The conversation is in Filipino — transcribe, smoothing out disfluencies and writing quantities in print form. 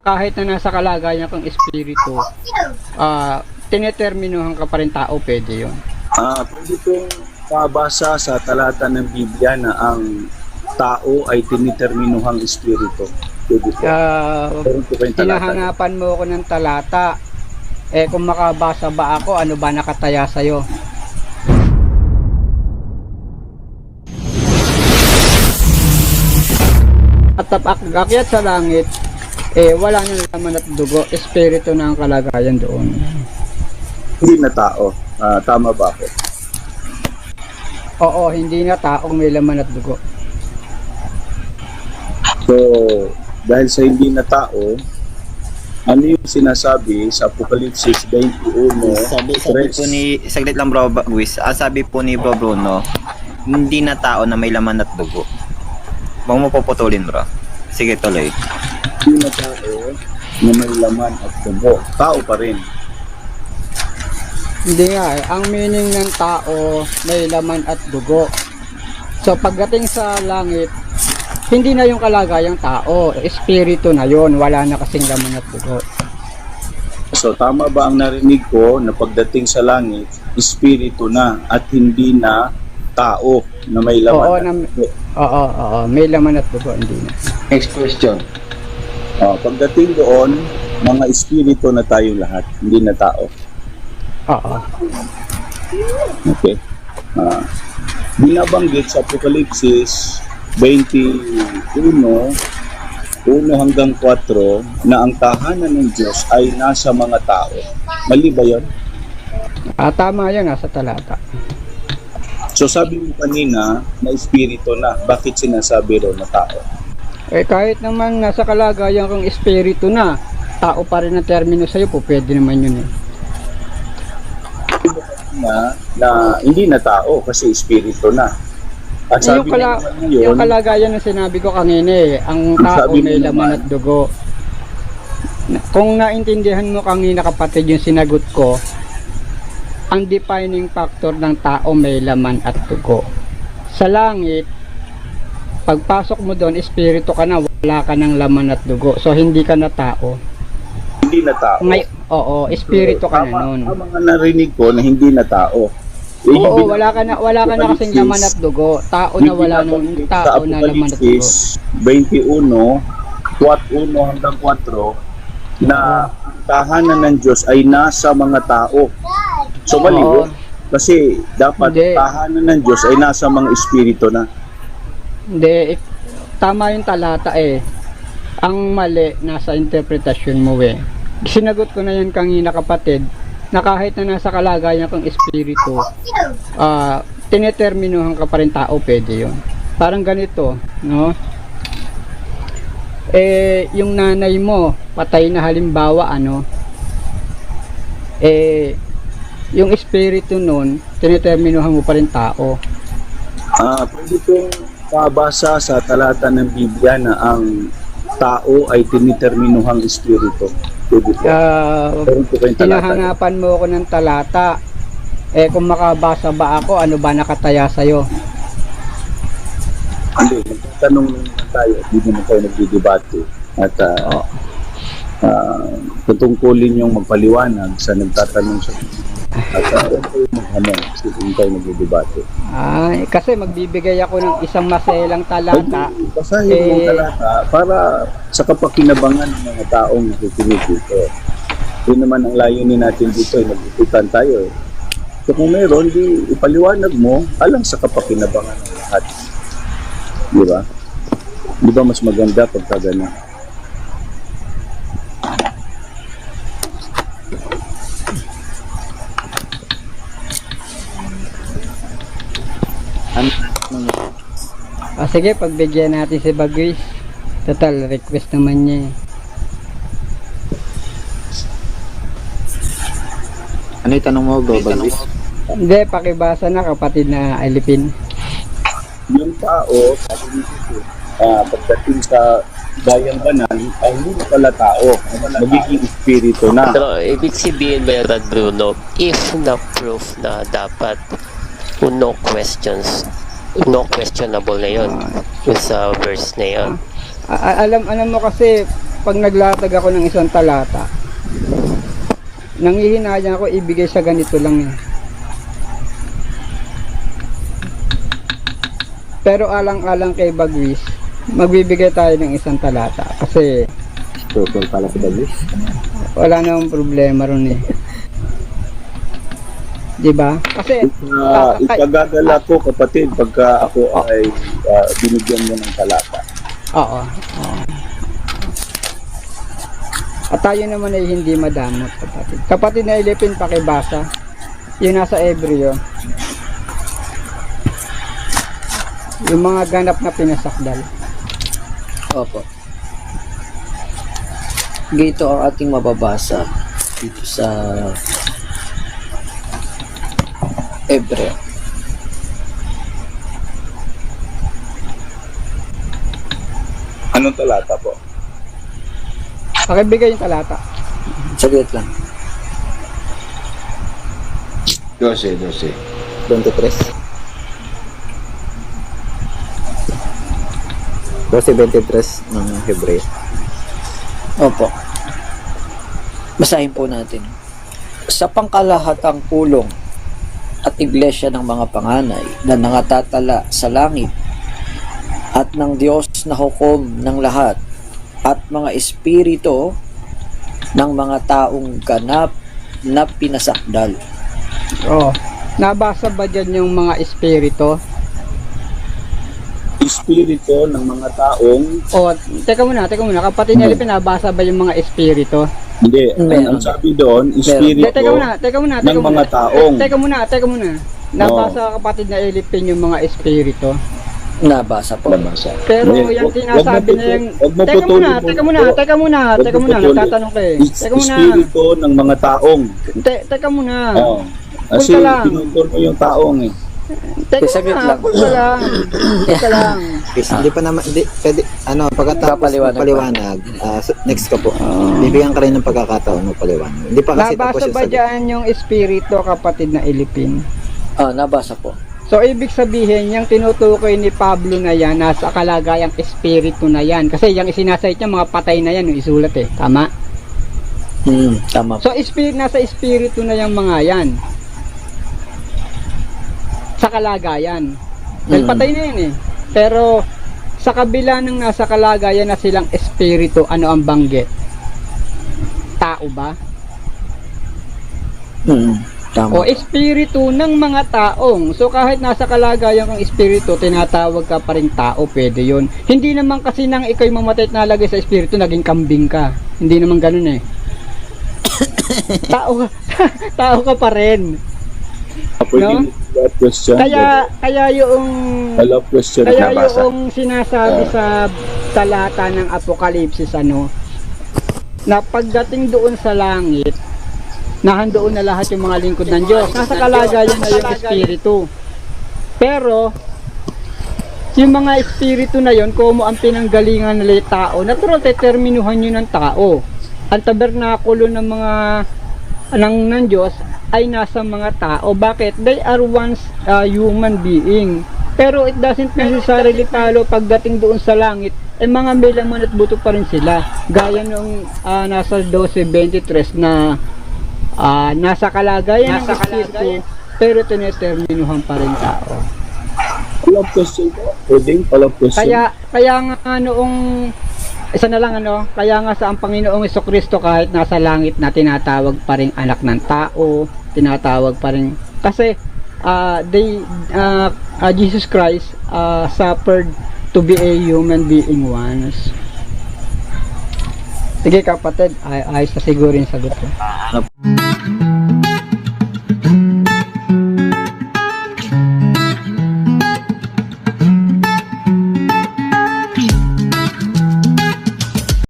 kahit na nasa kalagayan kang espiritu, tineterminuhan ka pa rin tao, pwede yun. Pwede kong mabasa sa talata ng Biblia na ang tao ay tiniterminuhang espiritu. Pwede po. Meron po kayong talata. Hinahanapan mo ako ng talata. Kung makabasa ba ako, ano ba nakataya sa'yo? At akyat sa langit, wala nang laman at dugo, espiritu na ang kalagayan doon. Hindi na tao. Tama ba ako? Oo, hindi na taong may laman at dugo. So, dahil sa hindi na tao, ano yung sinasabi sa Apocalypse 21, Sabi po ni, saglit lang bro, Guis, sabi po ni Bro Bruno, hindi na tao na may laman at dugo. Huwag mo puputulin bro. Sige tuloy. Hindi na tao na may laman at dugo. Tao pa rin. Hindi nga ang meaning ng tao may laman at dugo. So pagdating sa langit, hindi na yung kalagayang tao, espiritu na yon, wala na kasing laman at dugo. So tama ba ang narinig ko na pagdating sa langit, espiritu na at hindi na tao na may laman at dugo? Oo, may laman at dugo, hindi na. Next question. Pagdating doon, mga espiritu na tayo lahat, hindi na tao. Oo. Okay. Binabanggit sa Apocalypse 21, 1 hanggang 4, na ang tahanan ng Diyos ay nasa mga tao. Mali ba yun? Tama yan, nasa talata. So sabi mo kanina na espiritu na, bakit sinasabi ro na tao? Kahit naman nasa kalagayan kang espiritu na, tao pa rin ang termino sa'yo po, pwede naman yun eh. Na hindi na tao kasi espiritu na. At sabi yung kalagayan na sinabi ko kanina ang tao may laman at dugo. Kung naintindihan mo kanina kapatid yung sinagot ko, ang defining factor ng tao may laman at dugo. Sa langit, pagpasok mo doon, espiritu ka na, wala ka ng laman at dugo. So hindi ka na tao. Hindi na tao. Oo, espiritu ka na noon. Ang mga narinig ko na hindi na tao. Oo, wala ka na kasing laman at dugo. Tao na wala nung tao na laman at dugo. 21, 1 hanggang 4, na ang tahanan ng Diyos ay nasa mga tao. So mali yun. Kasi dapat tahanan ng Diyos ay nasa mga espiritu na. Hindi, tama yung talata Ang mali, nasa interpretasyon mo Sinagot ko na yan kanina kapatid, na kahit na nasa kalagayan kang espiritu, tineterminuhan ka pa rin tao, pwede yun. Parang ganito, no? Yung nanay mo, patay na halimbawa, yung espiritu nun, tineterminuhan mo pa rin tao. Pwede kong mabasa sa talata ng Biblia na ang tao ay tiniterminuhang espiritu. Pwede po. Hinahanapan mo ako ng talata. Kung makabasa ba ako, ano ba nakataya sa'yo? Hindi, magtatanong tayo. Hindi naman tayo nagdidebate. At tutungkulin yung magpaliwanag sa nagtatanong sa at maghanong hindi tayo nagdidebate. Kasi magbibigay ako ng isang maselang talata. Basahin mo talata para sa kapakinabangan ng mga taong nakikinig dito. Yun naman ang layunin natin dito, nag-ututan tayo. So kung meron, di ipaliwanag mo alang sa kapakinabangan ng lahat. Di ba? Di ba mas maganda pagka gano'n? Sige, pagbigyan natin si Bagwis. Total, request naman niya Ano yung tanong mo bro, Bagwis? Hindi, pakibasa na kapatid na Alipin. Yung tao, sabi nito, pagdating sa bayang banal, ay hindi na pala tao, magiging espiritu na. Pero ibig sabihin ba yan, Bruno, if na-proof na dapat no questionable na yun sa verse na yun? Alam mo kasi pag naglatag ako ng isang talata, nangihinayang ako ibigay sa ganito lang eh. Pero alang-alang kay Bagwis, magbibigay tayo ng isang talata kasi Total pala si Bagwis. wala namang problema ron eh. Diba? Kasi Ipagagala ko kapatid pagka ako ay binigyan mo ng talata. oo. At tayo naman ay hindi madamot, kapatid. Kapatid na ilipin, pakibasa. Yung nasa Ebreo. Yung mga ganap na pinasakdal. Opo. Dito ang ating mababasa dito sa Hebreo. Anong talata po? Pakibigay yung talata. Saglit lang. 12. 23. 12:23 ng Hebreo. Opo. Basahin po natin. Sa pangkalahatang pulong at iglesia ng mga panganay na nangatatala sa langit at ng Diyos na hukom ng lahat at mga espiritu ng mga taong ganap na pinasakdal. Oh. Nabasa ba dyan yung mga espiritu? Espiritu ng mga taong O, teka muna. Kapatid niya, pinabasa ba yung mga espiritu? hindi. Meron. Ang sabi doon, espiritu Teka muna. ng mga taong. Teka muna. Nabasa kapatid na ilipin yung mga espiritu. Nabasa po. Nabasa. Pero Hindi, yung sinasabi na yung... Huwag mo Teka putulin muna. Nagtatanong ka eh. Teka muna. Espiritu ng mga taong. Teka muna. Oh. Kasi Punta lang. tinutol mo yung taong eh. Teka Saglit muna. lang. Punta lang. Hindi pa naman, pwede, pagkatapos Papaliwanag paliwanag, next ka po. Bibigyan ka rin ng pagkakataon ng paliwanag. Hindi pa kasi tapos Nabasa yung ba sagot. dyan yung espiritu kapatid na ilipin? Nabasa po. So, ibig sabihin, yung tinutukoy ni Pablo na yan, nasa kalagayang espiritu na yan. Kasi yung isinasayit niya, mga patay na yan, yung isulat eh. Tama? Tama po. So, nasa espiritu na yung mga yan. Sa kalagayan. Dahil patay na yan eh. Pero, sa kabila ng nasa kalagayan na silang espiritu, ano ang banggit? Tao ba? Tama. O espiritu ng mga taong. So kahit nasa kalagayan kang espiritu, tinatawag ka pa rin tao, pwede yun. Hindi naman kasi nang ikaw'y mamatay at nalagay sa espiritu, naging kambing ka. Hindi naman ganun eh. Tao ka pa rin. Pwede No? follow-up question. Kaya yung Follow-up question kaya nabasa. yung sinasabi sa talata ng Apokalipsis na pagdating doon sa langit, nahandoon na lahat yung mga lingkod ng Diyos. Nasa kalagayan na yung espiritu. Pero, yung mga espiritu na yon, kung ang pinanggalingan nila yung tao, natural, determinuhan yun ng tao. Ang tabernakulo ng mga ng Diyos ay nasa mga tao. Bakit? They are once human being. Pero it doesn't necessarily follow pagdating doon sa langit, mga may laman at buto pa rin sila. Gaya nung nasa 12:23 na nasa kalagayan ng espiritu, pero tineterminuhan pa rin tao. Follow-up question po. Pwedeng follow-up question. Kaya nga noong isa na lang kaya nga sa ang Panginoong Jesucristo kahit nasa langit na tinatawag pa rin anak ng tao, tinatawag pa rin kasi Jesus Christ suffered to be a human being once. Sige kapatid, ayos na siguro yung sagot ko.